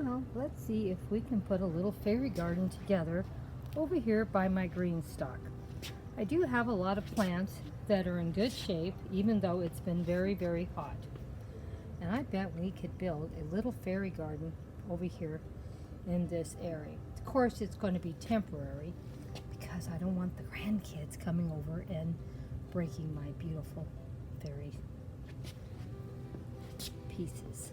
Well, let's see if we can put a little fairy garden together over here by my green stock. I do have a lot of plants that are in good shape, even though it's been very, very hot. And I bet we could build a little fairy garden over here in this area. Of course, it's going to be temporary because I don't want the grandkids coming over and breaking my beautiful fairy pieces.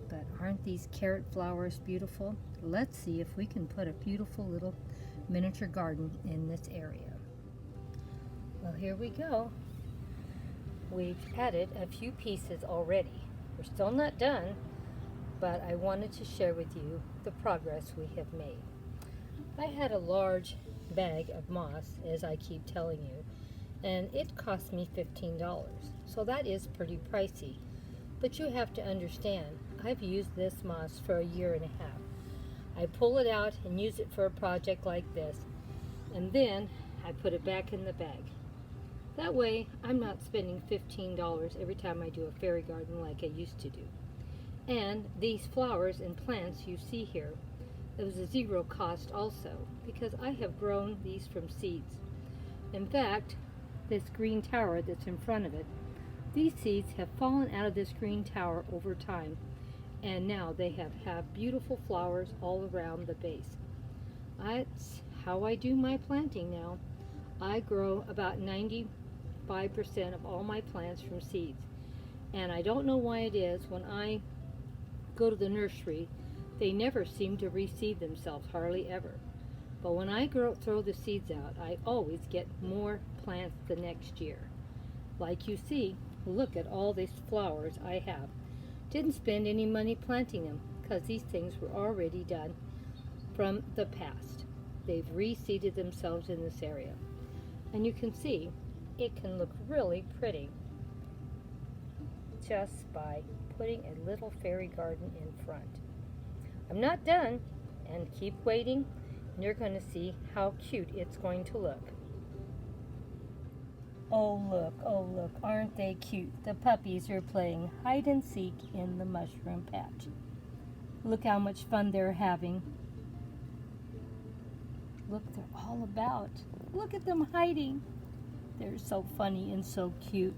But aren't these carrot flowers beautiful? Let's see if we can put a beautiful little miniature garden in this area. Well, here we go. We've added a few pieces already. We're still not done, but I wanted to share with you the progress we have made. I had a large bag of moss, as I keep telling you, and it cost me $15. So that is pretty pricey. But you have to understand, I've used this moss for a year and a half. I pull it out and use it for a project like this, and then I put it back in the bag. That way, I'm not spending $15 every time I do a fairy garden like I used to do. And these flowers and plants you see here, it was a zero cost also, because I have grown these from seeds. In fact, this green tower that's in front of it, these seeds have fallen out of this green tower over time, and now they have beautiful flowers all around the base. That's how I do my planting now. I grow about 95% of all my plants from seeds, and I don't know why it is when I go to the nursery, they never seem to reseed themselves, hardly ever. But when I throw the seeds out, I always get more plants the next year. Like you see, look at all these flowers I have. Didn't spend any money planting them because these things were already done from the past. They've reseeded themselves in this area. And you can see it can look really pretty just by putting a little fairy garden in front. I'm not done, and keep waiting, and you're going to see how cute it's going to look. Oh look, aren't they cute? The puppies are playing hide and seek in the mushroom patch. Look how much fun they're having. Look, they're all about. Look at them hiding. They're so funny and so cute.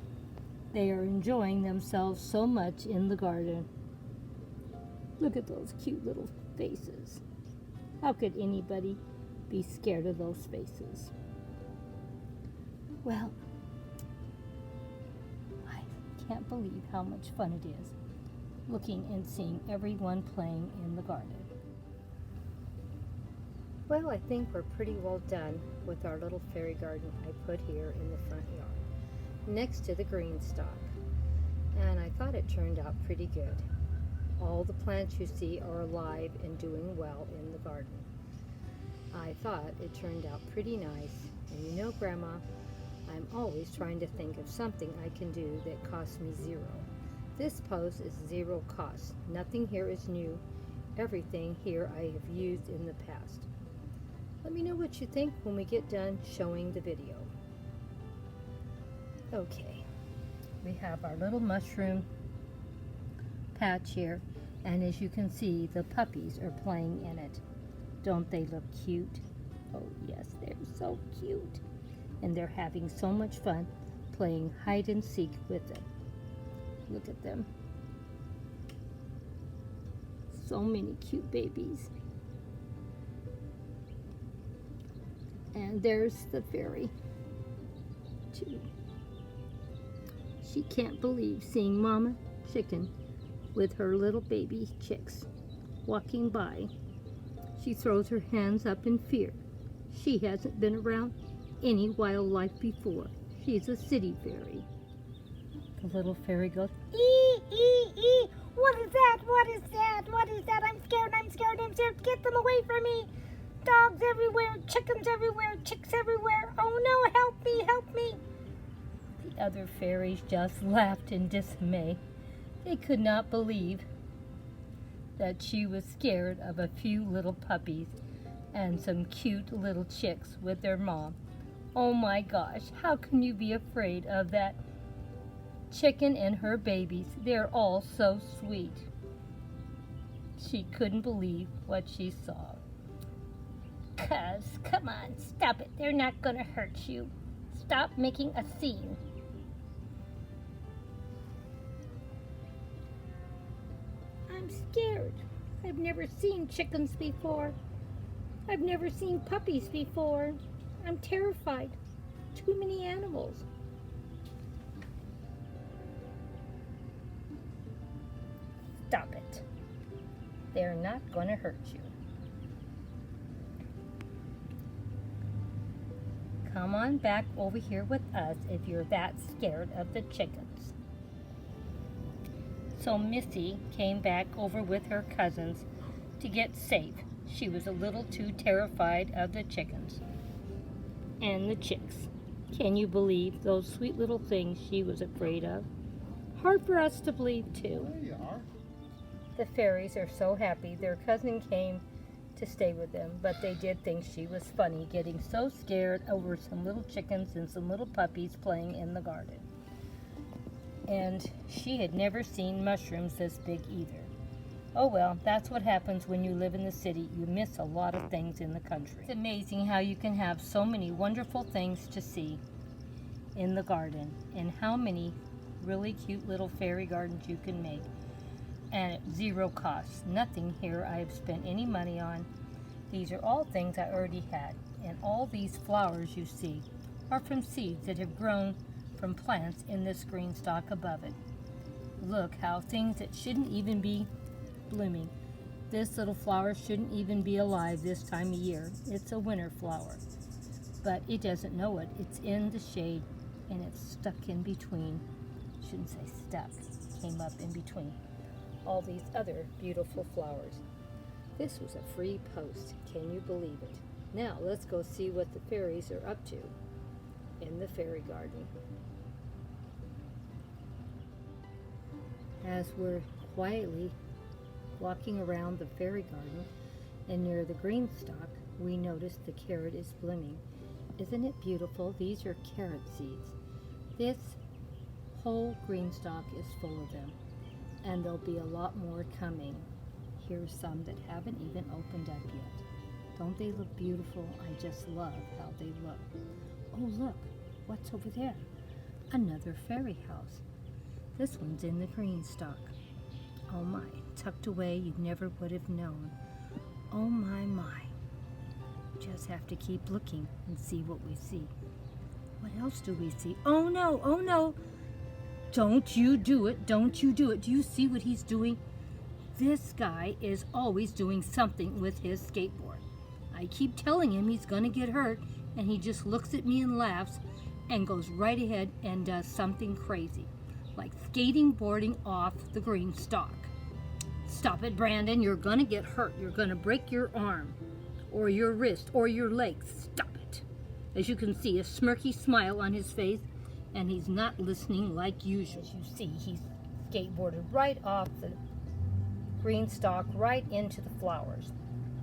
They are enjoying themselves so much in the garden. Look at those cute little faces. How could anybody be scared of those faces? Well, I can't believe how much fun it is looking and seeing everyone playing in the garden. Well, I think we're pretty well done with our little fairy garden I put here in the front yard, next to the green stock. And I thought it turned out pretty good. All the plants you see are alive and doing well in the garden. I thought it turned out pretty nice, and you know, Grandma, I'm always trying to think of something I can do that costs me zero. This post is zero cost. Nothing here is new. Everything here I have used in the past. Let me know what you think when we get done showing the video. Okay, we have our little mushroom patch here, and as you can see, the puppies are playing in it. Don't they look cute? Oh yes, they're so cute. And they're having so much fun playing hide and seek with it. Look at them. So many cute babies. And there's the fairy, too. She can't believe seeing Mama Chicken with her little baby chicks walking by. She throws her hands up in fear. She hasn't been around any wildlife before. She's a city fairy. The little fairy goes, Ee, ee, ee. What is that? What is that? What is that? I'm scared, I'm scared, I'm scared. Get them away from me. Dogs everywhere, chickens everywhere, chicks everywhere. Oh no, help me, help me. The other fairies just laughed in dismay. They could not believe that she was scared of a few little puppies and some cute little chicks with their mom. Oh my gosh, how can you be afraid of that chicken and her babies. They're all so sweet. She couldn't believe what she saw. Cuz, come on, stop it. They're not gonna hurt you. Stop making a scene. I'm scared. I've never seen chickens before. I've never seen puppies before. I'm terrified. Too many animals. Stop it. They're not gonna hurt you. Come on back over here with us if you're that scared of the chickens. So Missy came back over with her cousins to get safe. She was a little too terrified of the chickens and the chicks. Can you believe those sweet little things she was afraid of? Hard for us to believe too. There you are. The fairies are so happy their cousin came to stay with them, but they did think she was funny, getting so scared over some little chickens and some little puppies playing in the garden. And she had never seen mushrooms this big either. Oh well, that's what happens when you live in the city. You miss a lot of things in the country. It's amazing how you can have so many wonderful things to see in the garden, and how many really cute little fairy gardens you can make. And at zero cost. Nothing here I have spent any money on. These are all things I already had. And all these flowers you see are from seeds that have grown from plants in this green stalk above it. Look how things that shouldn't even be blooming. This little flower shouldn't even be alive this time of year. It's a winter flower. But it doesn't know it. It's in the shade and it's stuck in between. Shouldn't say stuck. Came up in between all these other beautiful flowers. This was a free post. Can you believe it? Now let's go see what the fairies are up to in the fairy garden. As we're quietly walking around the fairy garden and near the green stalk, we notice the carrot is blooming. Isn't it beautiful? These are carrot seeds. This whole green stalk is full of them. And there'll be a lot more coming. Here's some that haven't even opened up yet. Don't they look beautiful? I just love how they look. Oh look, what's over there? Another fairy house. This one's in the green stalk. Oh my, tucked away you never would have known. Oh my. Just have to keep looking and see what we see. What else do we see? Oh no. Don't you do it. Don't you do it. Do you see what he's doing? This guy is always doing something with his skateboard. I keep telling him he's going to get hurt, and he just looks at me and laughs and goes right ahead and does something crazy, like boarding off the green stalk. Stop it, Brandon. You're going to get hurt. You're going to break your arm or your wrist or your leg. Stop it. As you can see, a smirky smile on his face, and he's not listening like usual. As you see, he's skateboarded right off the green stalk right into the flowers.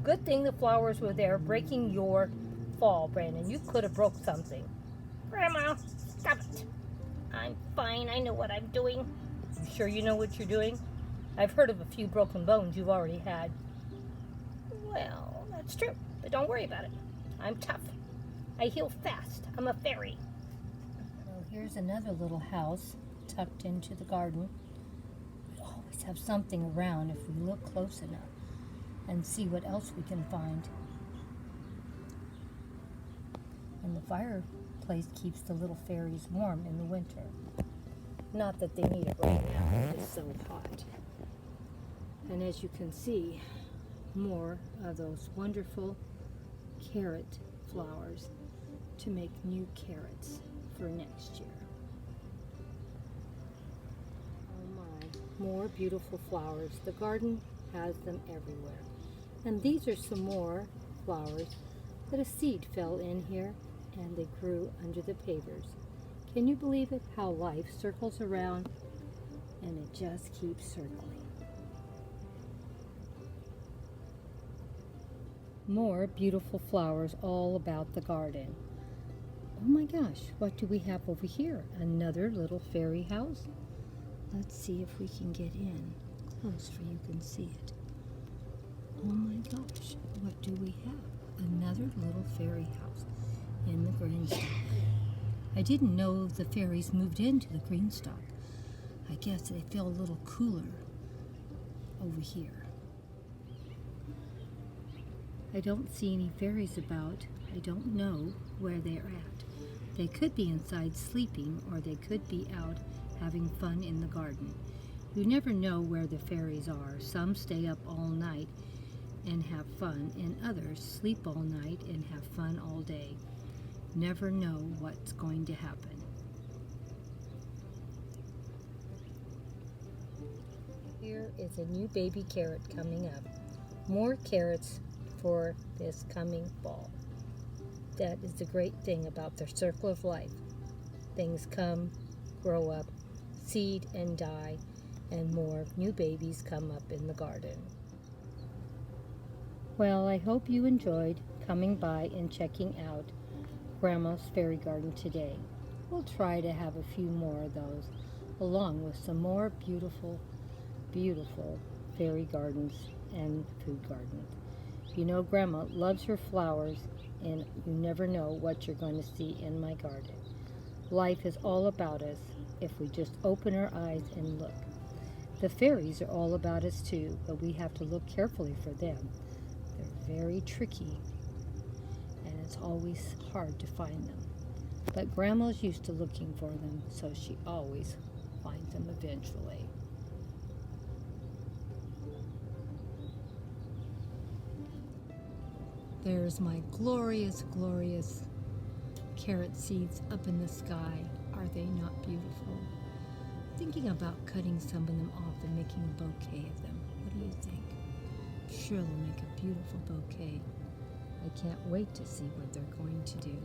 Good thing the flowers were there, breaking your fall, Brandon. You could have broke something. Grandma, stop it. I'm fine. I know what I'm doing. You sure you know what you're doing? I've heard of a few broken bones you've already had. Well, that's true, but don't worry about it. I'm tough. I heal fast. I'm a fairy. Here's another little house tucked into the garden. We always have something around if we look close enough and see what else we can find. And the fireplace keeps the little fairies warm in the winter. Not that they need it right now, it's so hot. And as you can see, more of those wonderful carrot flowers to make new carrots for next year. Oh my, more beautiful flowers. The garden has them everywhere. And these are some more flowers that a seed fell in here and they grew under the pavers. Can you believe it? How life circles around and it just keeps circling. More beautiful flowers all about the garden. Oh my gosh, what do we have over here? Another little fairy house? Let's see if we can get in close so you can see it. Oh my gosh, what do we have? Another little fairy house in the Greenstock. I didn't know the fairies moved into the Greenstock. I guess they feel a little cooler over here. I don't see any fairies about. I don't know where they're at. They could be inside sleeping, or they could be out having fun in the garden. You never know where the fairies are. Some stay up all night and have fun, and others sleep all night and have fun all day. Never know what's going to happen. Here is a new baby carrot coming up. More carrots for this coming fall. That is the great thing about the circle of life. Things come, grow up, seed and die, and more new babies come up in the garden. Well, I hope you enjoyed coming by and checking out Grandma's Fairy Garden today. We'll try to have a few more of those, along with some more beautiful, beautiful fairy gardens and food gardens. You know, Grandma loves her flowers, and you never know what you're going to see in my garden. Life is all about us if we just open our eyes and look. The fairies are all about us too, but we have to look carefully for them. They're very tricky, and it's always hard to find them. But Grandma's used to looking for them, so she always finds them eventually. There's my glorious, glorious carrot seeds up in the sky. Are they not beautiful? Thinking about cutting some of them off and making a bouquet of them. What do you think? I'm sure they'll make a beautiful bouquet. I can't wait to see what they're going to do.